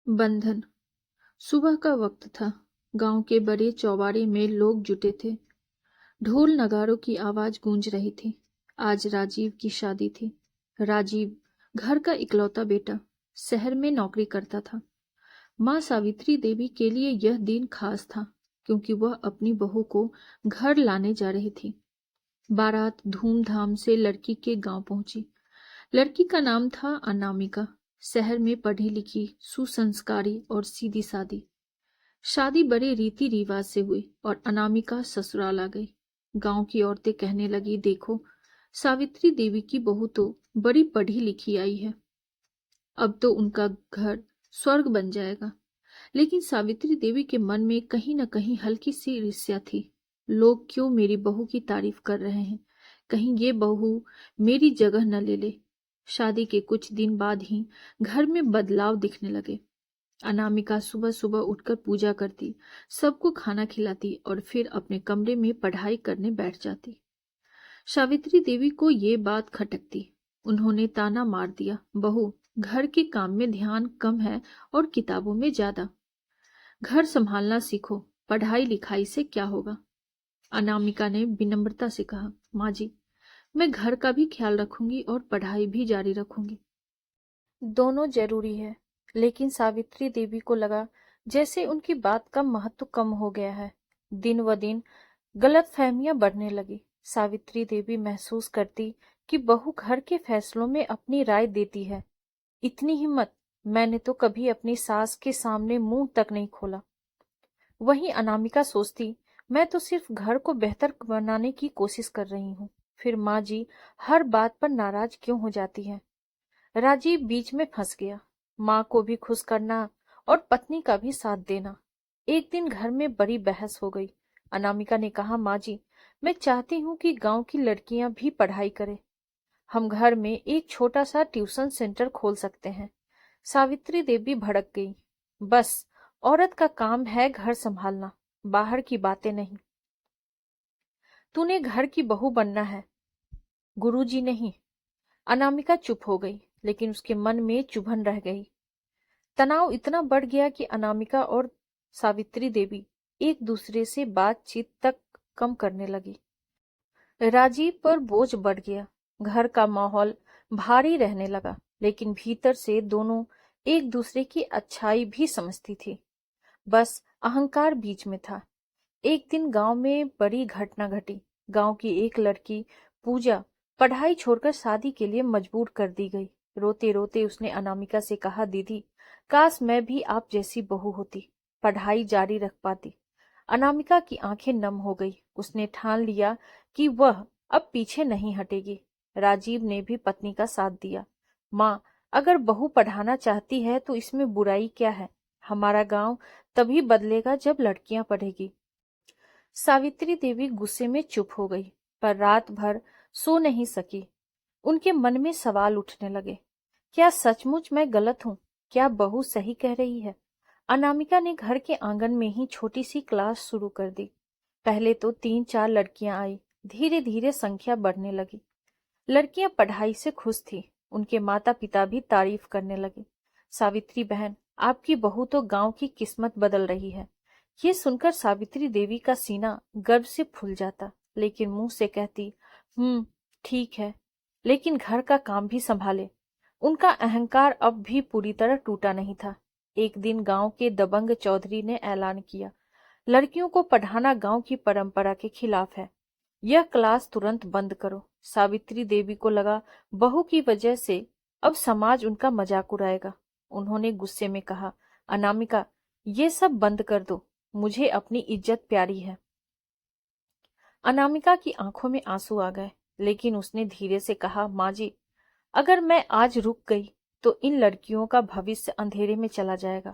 बंधन। सुबह का वक्त था। गांव के बड़े चौबारे में लोग जुटे थे। ढोल नगाड़ों की आवाज गूंज रही थी। आज राजीव की शादी थी। राजीव, घर का इकलौता बेटा, शहर में नौकरी करता था। माँ सावित्री देवी के लिए यह दिन खास था, क्योंकि वह अपनी बहू को घर लाने जा रही थी। बारात धूमधाम से लड़की के गांव पहुंची। लड़की का नाम था अनामिका। शहर में पढ़ी लिखी, सुसंस्कारी और सीधी सादी। शादी बड़े रीति रिवाज से हुई और अनामिका ससुराल आ गई। गांव की औरतें कहने लगी, देखो, सावित्री देवी की बहू तो बड़ी पढ़ी लिखी आई है। अब तो उनका घर स्वर्ग बन जाएगा। लेकिन सावित्री देवी के मन में कहीं न कहीं हल्की सी ईर्ष्या थी। लोग क्यों मेरी बहू की तारीफ कर रहे हैं? कहीं ये बहू मेरी जगह न ले ले। शादी के कुछ दिन बाद ही घर में बदलाव दिखने लगे। अनामिका सुबह सुबह उठकर पूजा करती, सबको खाना खिलाती और फिर अपने कमरे में पढ़ाई करने बैठ जाती। सावित्री देवी को ये बात खटकती। उन्होंने ताना मार दिया, बहू, घर के काम में ध्यान कम है और किताबों में ज्यादा। घर संभालना सीखो, पढ़ाई लिखाई से क्या होगा? अनामिका ने विनम्रता से कहा, माँ जी, मैं घर का भी ख्याल रखूंगी और पढ़ाई भी जारी रखूंगी। दोनों जरूरी है। लेकिन सावित्री देवी को लगा जैसे उनकी बात का महत्व कम हो गया है। दिन व दिन गलतफहमियां बढ़ने लगी। सावित्री देवी महसूस करती कि बहू घर के फैसलों में अपनी राय देती है। इतनी हिम्मत! मैंने तो कभी अपनी सास के सामने मुंह तक नहीं खोला। वहीं अनामिका सोचती, मैं तो सिर्फ घर को बेहतर बनाने की कोशिश कर रही हूँ। फिर माँ जी हर बात पर नाराज क्यों हो जाती है? राजीव बीच में फंस गया। माँ को भी खुश करना और पत्नी का भी साथ देना। एक दिन घर में बड़ी बहस हो गई। अनामिका ने कहा, माँ जी, मैं चाहती हूँ कि गांव की लड़कियां भी पढ़ाई करें। हम घर में एक छोटा सा ट्यूशन सेंटर खोल सकते हैं। सावित्री देवी भड़क गई। बस, औरत का काम है घर संभालना, बाहर की बातें नहीं। तूने घर की बहू बनना है, गुरुजी नहीं। अनामिका चुप हो गई, लेकिन उसके मन में चुभन रह गई। तनाव इतना बढ़ गया कि अनामिका और सावित्री देवी एक दूसरे से बातचीत तक कम करने लगी। राजीव पर बोझ बढ़ गया। घर का माहौल भारी रहने लगा, लेकिन भीतर से दोनों एक दूसरे की अच्छाई भी समझती थी। बस अहंकार बीच में था। एक दिन गांव में बड़ी घटना घटी। गांव की एक लड़की, पूजा, पढ़ाई छोड़कर शादी के लिए मजबूर कर दी गई। रोते रोते उसने अनामिका से कहा, दीदी, काश मैं भी आप जैसी बहू होती, पढ़ाई जारी रख पाती। अनामिका की आंखें नम हो गई। उसने ठान लिया कि वह अब पीछे नहीं हटेगी। राजीव ने भी पत्नी का साथ दिया। माँ, अगर बहू पढ़ाना चाहती है तो इसमें बुराई क्या है? हमारा गांव तभी बदलेगा जब लड़कियां पढ़ेगी। सावित्री देवी गुस्से में चुप हो गई, पर रात भर सो नहीं सकी। उनके मन में सवाल उठने लगे। क्या सचमुच मैं गलत हूँ? क्या बहू सही कह रही है? अनामिका ने घर के आंगन में ही छोटी सी क्लास शुरू कर दी। पहले तो 3-4 लड़कियां आई, धीरे धीरे संख्या बढ़ने लगी। लड़कियां पढ़ाई से खुश थी। उनके माता पिता भी तारीफ करने लगे। सावित्री बहन, आपकी बहू तो गांव की किस्मत बदल रही है। ये सुनकर सावित्री देवी का सीना गर्व से फूल जाता, लेकिन मुंह से कहती, ठीक है, लेकिन घर का काम भी संभाले। उनका अहंकार अब भी पूरी तरह टूटा नहीं था। एक दिन गांव के दबंग चौधरी ने ऐलान किया, लड़कियों को पढ़ाना गांव की परंपरा के खिलाफ है। यह क्लास तुरंत बंद करो। सावित्री देवी को लगा बहू की वजह से अब समाज उनका मजाक उड़ाएगा। उन्होंने गुस्से में कहा, अनामिका, ये सब बंद कर दो, मुझे अपनी इज्जत प्यारी है। अनामिका की आंखों में आंसू आ गए, लेकिन उसने धीरे से कहा, माँ जी, अगर मैं आज रुक गई तो इन लड़कियों का भविष्य अंधेरे में चला जाएगा।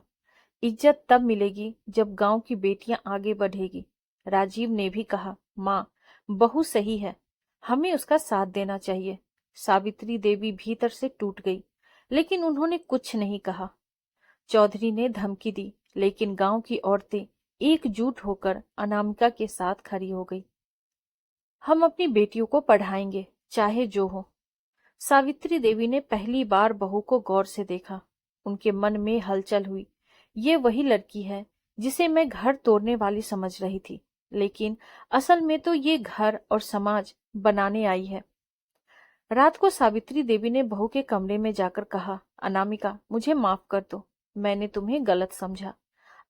इज्जत तब मिलेगी जब गांव की बेटियां आगे बढ़ेगी। राजीव ने भी कहा, माँ, बहू सही है, हमें उसका साथ देना चाहिए। सावित्री देवी भीतर से टूट गई, लेकिन उन्होंने कुछ नहीं कहा। चौधरी ने धमकी दी, लेकिन गांव की औरतें एकजुट होकर अनामिका के साथ खड़ी हो गई। हम अपनी बेटियों को पढ़ाएंगे, चाहे जो हो। सावित्री देवी ने पहली बार बहू को गौर से देखा। उनके मन में हलचल हुई। ये वही लड़की है जिसे मैं घर तोड़ने वाली समझ रही थी, लेकिन असल में तो ये घर और समाज बनाने आई है। रात को सावित्री देवी ने बहू के कमरे में जाकर कहा, अनामिका, मुझे माफ कर दो, मैंने तुम्हें गलत समझा।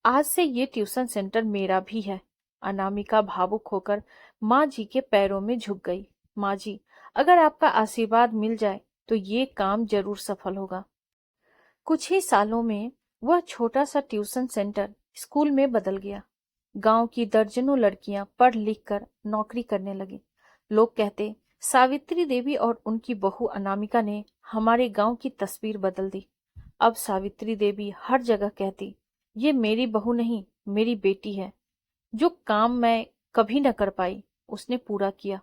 आज से ये ट्यूशन सेंटर मेरा भी है। अनामिका भावुक होकर माँ जी के पैरों में झुक गई। माँ जी, अगर आपका आशीर्वाद मिल जाए तो ये काम जरूर सफल होगा। कुछ ही सालों में वह छोटा सा ट्यूशन सेंटर स्कूल में बदल गया। गांव की दर्जनों लड़कियां पढ़ लिख कर नौकरी करने लगी। लोग कहते, सावित्री देवी और उनकी बहू अनामिका ने हमारे गांव की तस्वीर बदल दी। अब सावित्री देवी हर जगह कहती, ये मेरी बहू नहीं, मेरी बेटी है। जो काम मैं कभी न कर पाई, उसने पूरा किया।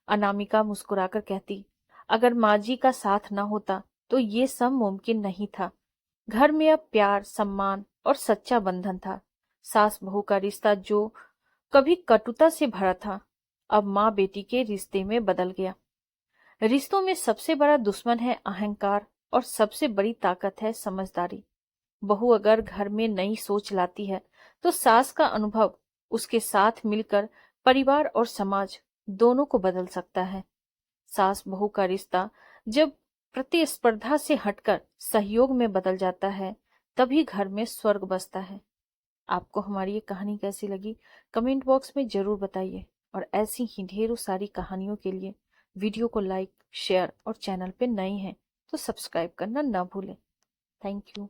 अनामिका मुस्कुराकर कहती, अगर माँ जी का साथ न होता तो ये सब मुमकिन नहीं था। घर में अब प्यार, सम्मान और सच्चा बंधन था। सास बहू का रिश्ता जो कभी कटुता से भरा था, अब माँ बेटी के रिश्ते में बदल गया। रिश्तों में सबसे बड़ा दुश्मन है अहंकार और सबसे बड़ी ताकत है समझदारी। बहू अगर घर में नई सोच लाती है तो सास का अनुभव उसके साथ मिलकर परिवार और समाज दोनों को बदल सकता है। सास बहू का रिश्ता जब प्रतिस्पर्धा से हटकर सहयोग में बदल जाता है, तभी घर में स्वर्ग बसता है। आपको हमारी ये कहानी कैसी लगी, कमेंट बॉक्स में जरूर बताइए, और ऐसी ही ढेरों सारी कहानियों के लिए वीडियो को लाइक, शेयर और चैनल पे नए हैं तो सब्सक्राइब करना ना भूलें। Thank you.